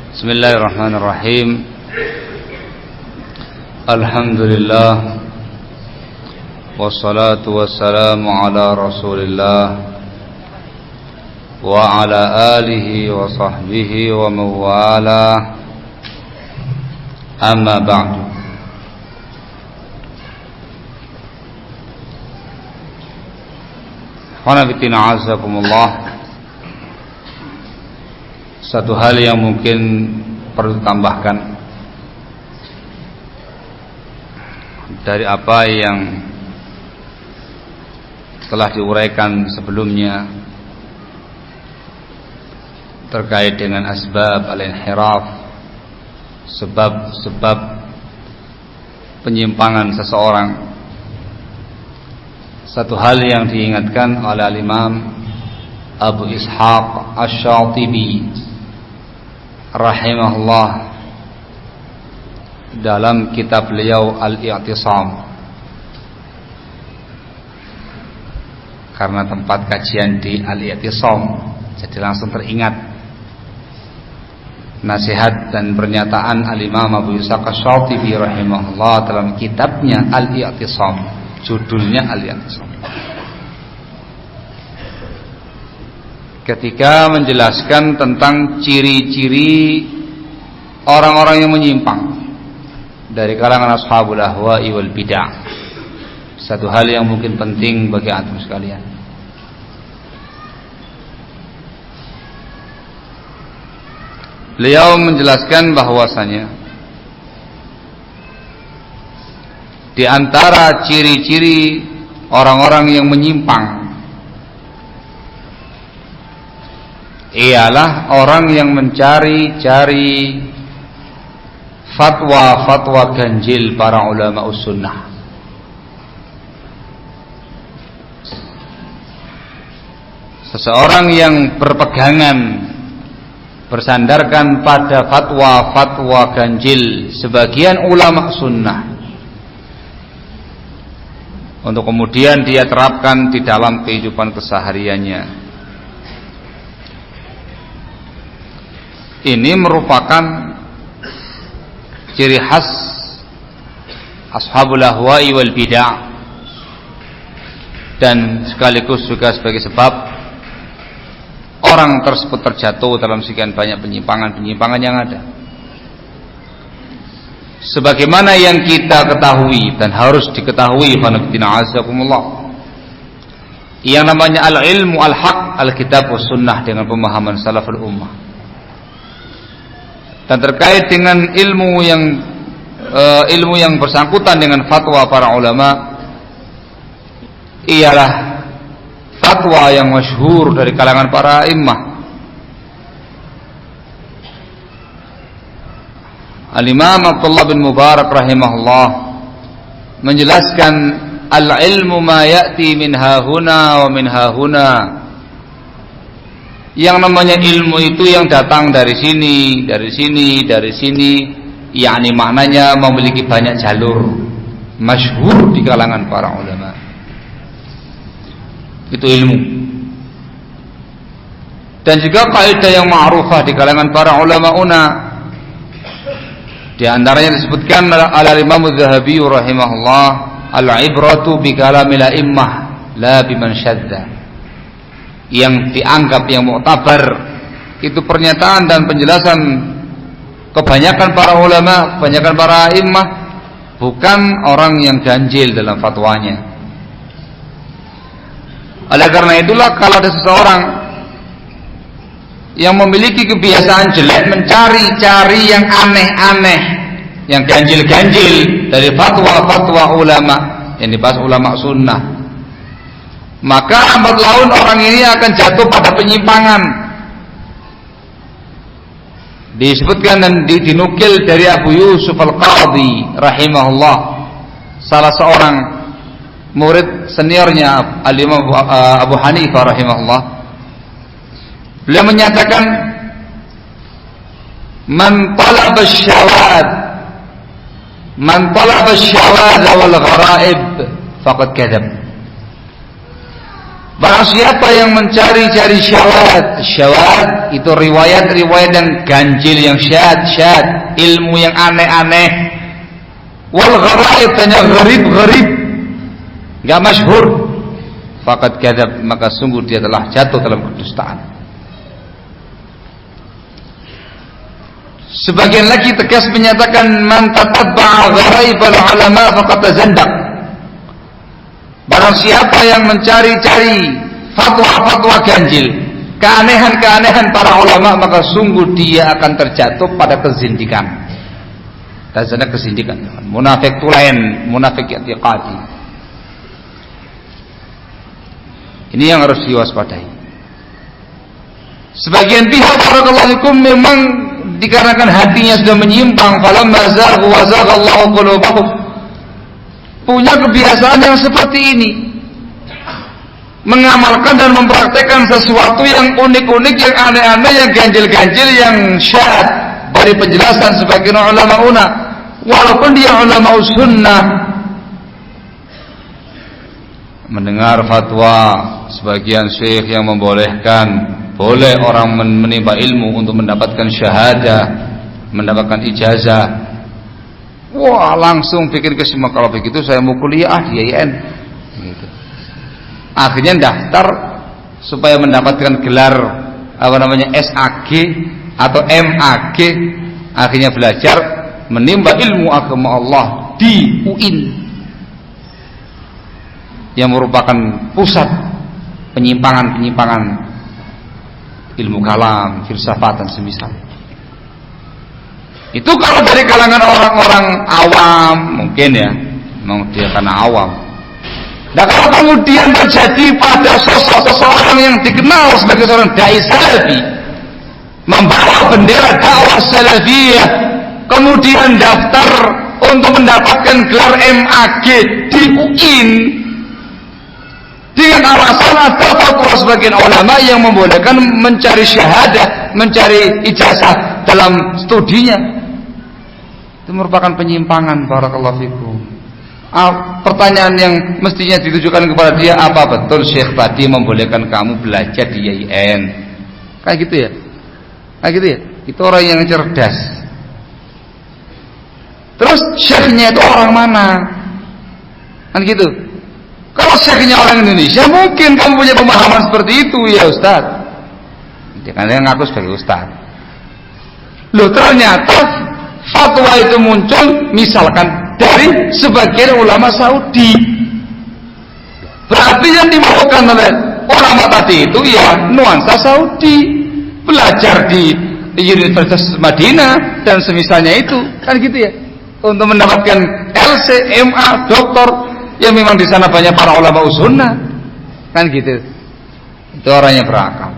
Bismillahirrahmanirrahim. Alhamdulillah, wassalatu wassalamu ala Rasulillah wa ala alihi wa sahbihi wa mawala. Amma ba'du. Khanafitina azakumullah. Satu hal yang mungkin perlu ditambahkan dari apa yang telah diuraikan sebelumnya terkait dengan asbab al-inhiraf, sebab-sebab penyimpangan seseorang. Satu hal yang diingatkan oleh al-Imam Abu Ishaq Asy-Syatibi rahimahullah dalam kitab beliau Al-I'tisam, karena tempat kajian di Al-I'tisam jadi langsung teringat nasihat dan pernyataan Al-Imam Abu Ishaq Asy-Syatibi rahimahullah dalam kitabnya Al-I'tisam, judulnya Al-I'tisam, ketika menjelaskan tentang ciri-ciri orang-orang yang menyimpang dari kalangan ashabul ahwa'i wal bid'ah. Satu hal yang mungkin penting bagi antum sekalian. Beliau menjelaskan bahwasanya di antara ciri-ciri orang-orang yang menyimpang ialah orang yang mencari-cari fatwa-fatwa ganjil para ulama sunnah. Seseorang yang berpegangan bersandarkan pada fatwa-fatwa ganjil sebagian ulama sunnah untuk kemudian dia terapkan di dalam kehidupan kesehariannya. Ini merupakan ciri khas ashabul ahwa'i wal bid'ah, dan sekaligus juga sebagai sebab orang tersebut terjatuh dalam sekian banyak penyimpangan-penyimpangan yang ada. Sebagaimana yang kita ketahui dan harus diketahui, khanafitina azakumullah, yang namanya al-ilmu al-haq, al-kitab was sunnah dengan pemahaman salaful ummah. Dan terkait dengan ilmu yang bersangkutan dengan fatwa para ulama ialah fatwa yang masyhur dari kalangan para imam. Al-Imam Abdullah bin Mubarak rahimahullah menjelaskan al-ilmu ma ya'ti min hahuna wa min hahuna. Yang namanya ilmu itu yang datang dari sini, dari sini, dari sini, yakni maknanya memiliki banyak jalur, masyhur di kalangan para ulama. Itu ilmu. Dan juga kaidah yang ma'rufah di kalangan para ulama di antaranya disebutkan oleh Imam Az-Zahabi rahimahullah, al-ibratu bi kalamil a'immah la biman syadda. Yang dianggap yang muktabar itu pernyataan dan penjelasan kebanyakan para ulama, kebanyakan para imam, bukan orang yang ganjil dalam fatwanya. Oleh karena itulah kalau ada seseorang yang memiliki kebiasaan jelek mencari-cari yang aneh-aneh, yang ganjil-ganjil dari fatwa-fatwa ulama yang dibahas ulama sunnah, maka lambat laun orang ini akan jatuh pada penyimpangan. Disebutkan dan dinukil dari Abu Yusuf Al-Qadhi rahimahullah, salah seorang murid seniornya Al-Imam Abu Hanifah rahimahullah. Beliau menyatakan, man talaba asy-syawad wal gharaib faqad kadzab. Barang siapa yang mencari-cari syawad itu riwayat-riwayat yang ganjil, yang syad, ilmu yang aneh-aneh, wal gharaib, yang gharib, enggak masyhur, faqad kadzab, maka sungguh dia telah jatuh dalam kedustaan. Sebagian lagi tegas menyatakan man tatabba'a gharaibal ulama faqad tazandaq. Barang siapa yang mencari-cari fatwa-fatwa ganjil, keanehan-keanehan para ulama, maka sungguh dia akan terjatuh pada kezindikan. Tazandaq, kezindikan. Munafik tulain, munafik i'tiqadi. Ini yang harus diwaspadai. Sebagian pihak barakallahu fikum memang dikarenakan hatinya sudah menyimpang, falamma zaghu wa zaghallahu qulubahum, punya kebiasaan yang seperti ini, mengamalkan dan mempraktekkan sesuatu yang unik-unik, yang aneh-aneh, yang ganjil-ganjil, yang syad dari penjelasan sebagian ulama walaupun dia ulama sunnah. Mendengar fatwa sebagian syekh yang membolehkan boleh orang menimba ilmu untuk mendapatkan syahadah, mendapatkan ijazah, wah langsung pikir kesemua, kalau begitu saya mau kuliah di IAIN gitu. Akhirnya daftar supaya mendapatkan gelar SAG atau MAG, akhirnya belajar menimba ilmu agama Allah di UIN yang merupakan pusat penyimpangan ilmu kalam, filsafat dan semisal. Itu kalau dari kalangan orang-orang awam mungkin ya, memang dia karena awam. Nah kalau kemudian terjadi pada sosok seseorang yang dikenal sebagai seorang dai salafi, membawa bendera dakwah salafiyah, kemudian daftar untuk mendapatkan gelar MAG di UIN dengan alasan ada fatwa sebagian ulama yang membolehkan mencari syahadah, mencari ijazah dalam studinya, itu merupakan penyimpangan. Barakallahu fikum. Pertanyaan yang mestinya ditujukan kepada dia, apa betul Syekh tadi membolehkan kamu belajar di IAIN? Kayak gitu ya? Kayak gitu ya? Itu orang yang cerdas. Terus syekhnya itu orang mana? Kan gitu. Kalau syekhnya orang Indonesia, mungkin kamu punya pemahaman seperti itu ya Ustaz. Dia kan yang ngaku sebagai Ustaz. Loh ternyata fatwa itu muncul misalkan dari sebagian ulama Saudi. Berarti yang dimaukan oleh ulama tadi itu ya nuansa Saudi, belajar di Universitas Madinah dan semisalnya itu, kan gitu ya. Untuk mendapatkan LC, MA, doktor, ya memang di sana banyak para ulama sunnah, kan gitu. Itu orang yang berakal.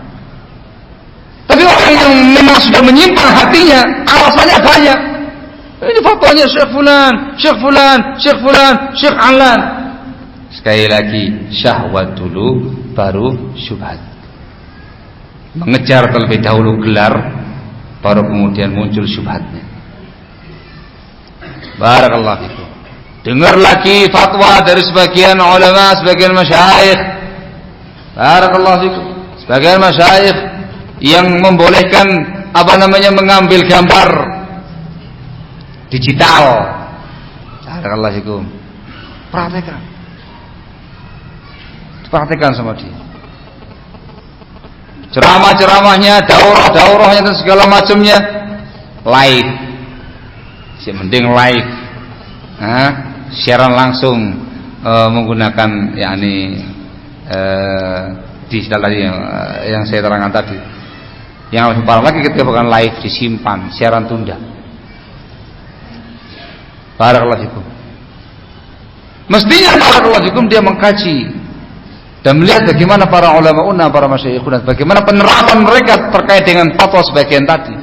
Tapi orang yang memang sudah menyimpang hatinya, alasannya banyak. Ini fatwanya Syekh Fulan, Syekh Fulan, Syekh Fulan, Syekh Alan. Sekali lagi, syahwat dulu baru syubhat. Mengejar terlebih dahulu gelar, baru kemudian muncul syubhatnya. Barakallahu fikum. Dengar lagi fatwa dari sebagian ulama, sebagian masyayikh. Barakallahu fikum. Sebagian masyayikh yang membolehkan mengambil gambar digital. Barakallahu fikum. Perhatikan sama dia. Ceramah-ceramahnya, daurah-daurahnya dan segala macamnya live. Yang penting live. Siaran langsung menggunakan digital tadi yang saya terangkan tadi. Yang lebih parah lagi ketika bukan live, disimpan, siaran tunda. Barakallahu fikum. Mestinya barakallahu fikum dia mengkaji dan melihat bagaimana para ulama, para masyayikhuna, bagaimana penerapan mereka terkait dengan fatwa sebagian tadi.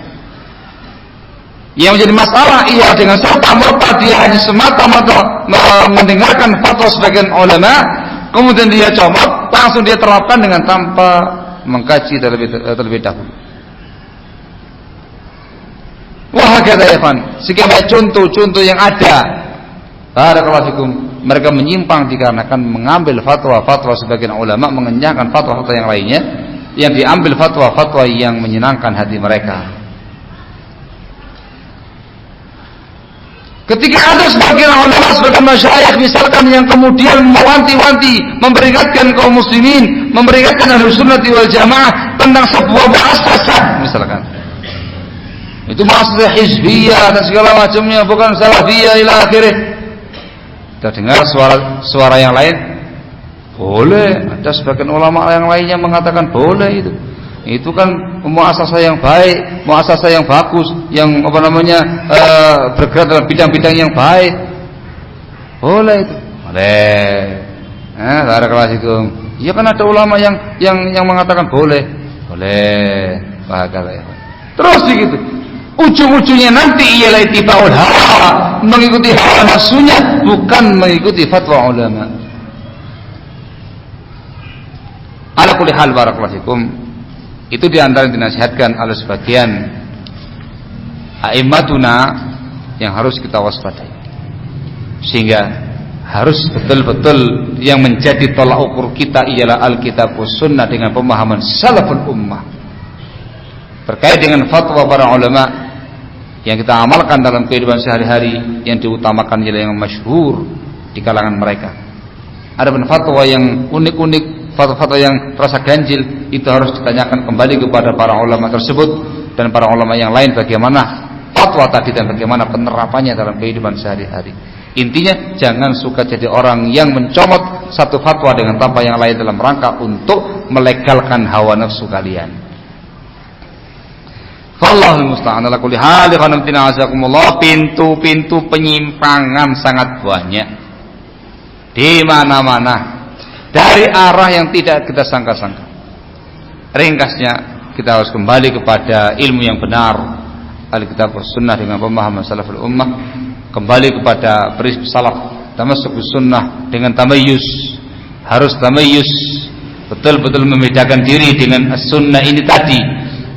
Yang menjadi masalah ia dengan serta-merta dia hanya semata-mata mendengarkan fatwa sebagian ulama, kemudian dia comot, langsung dia terapkan dengan tanpa mengkaji terlebih dahulu. Wah, kata Evan, sekian contoh-contoh yang ada. Barakallahu fikum mereka menyimpang dikarenakan mengambil fatwa-fatwa sebagian ulama, mengenyahkan fatwa-fatwa yang lainnya, yang diambil fatwa-fatwa yang menyenangkan hati mereka. Ketika ada sebagian ulama, sebagian masyayikh misalkan yang kemudian mewanti-wanti, memperingatkan kaum muslimin, memperingatkan Ahlus Sunnah wal Jamaah tentang sebuah muassasah misalkan, itu muassasah hizbiyah dan segala macamnya, bukan salafiyah ila akhirih. Kita dengar suara yang lain, boleh. Ada sebagian ulama yang lainnya mengatakan boleh itu. Itu kan muasasah yang baik, muasasah yang bagus, yang bergerak dalam bidang-bidang yang baik. Boleh itu. Boleh. Barakallahu. Iya kan ada ulama yang mengatakan boleh. Boleh. Bahagia. Terus begitu. Ujung-ujungnya nanti ialah ittibaul hawa, mengikuti hawa nafsunya, bukan mengikuti fatwa ulama. Ala kulli hal, barakallahu fikum. Itu diantara yang dinasihatkan oleh sebagian a'immatuna yang harus kita waspadai, sehingga harus betul-betul yang menjadi tolak ukur kita ialah Alkitab was Sunnah dengan pemahaman salaful ummah terkait dengan fatwa para ulama yang kita amalkan dalam kehidupan sehari-hari, yang diutamakan ialah yang masyhur di kalangan mereka. Adapun fatwa yang unik-unik, fatwa-fatwa yang terasa ganjil, itu harus ditanyakan kembali kepada para ulama tersebut dan para ulama yang lain bagaimana fatwa tadi dan bagaimana penerapannya dalam kehidupan sehari-hari. Intinya jangan suka jadi orang yang mencomot satu fatwa dengan tanpa yang lain dalam rangka untuk melegalkan hawa nafsu kalian. Wallahul musta'an. Ala kulli hal, pintu-pintu penyimpangan sangat banyak di mana-mana, dari arah yang tidak kita sangka-sangka. Ringkasnya, kita harus kembali kepada ilmu yang benar, Alkitab was Sunnah dengan pemahaman salaful ummah, kembali kepada prinsip salaf, tamassuk bis sunnah dengan tamayyuz. Harus tamayyuz, betul-betul membedakan diri dengan as-sunnah ini tadi.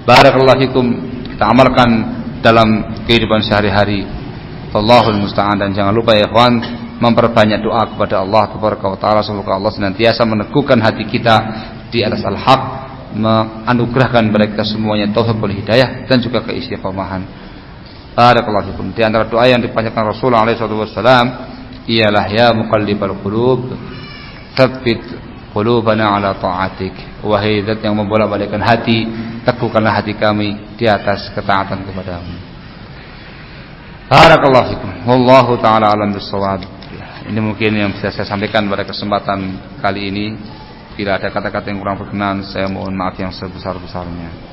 Barakallahu fikum, kita amalkan dalam kehidupan sehari-hari. Wallahul musta'an. Dan jangan lupa ya ikhwan, memperbanyak doa kepada Allah Taala, semoga Allah senantiasa meneguhkan hati kita di atas al-haq, menganugerahkan mereka semuanya taufiq wal hidayah dan juga keistiqomahan. Barakallahu fikum. Di antara doa yang dipanjatkan Rasulullah SAW ialah ya muqallibal qulub, tsabbit qulubana ala ta'atik. Wahai zat yang membolak-balikkan hati, teguhkanlah hati kami di atas ketaatan kepadamu. Barakallahu fikum. Wallahu taala alam bis-shawab. Ini mungkin yang bisa saya sampaikan pada kesempatan kali ini. Bila ada kata-kata yang kurang berkenan, saya mohon maaf yang sebesar-besarnya.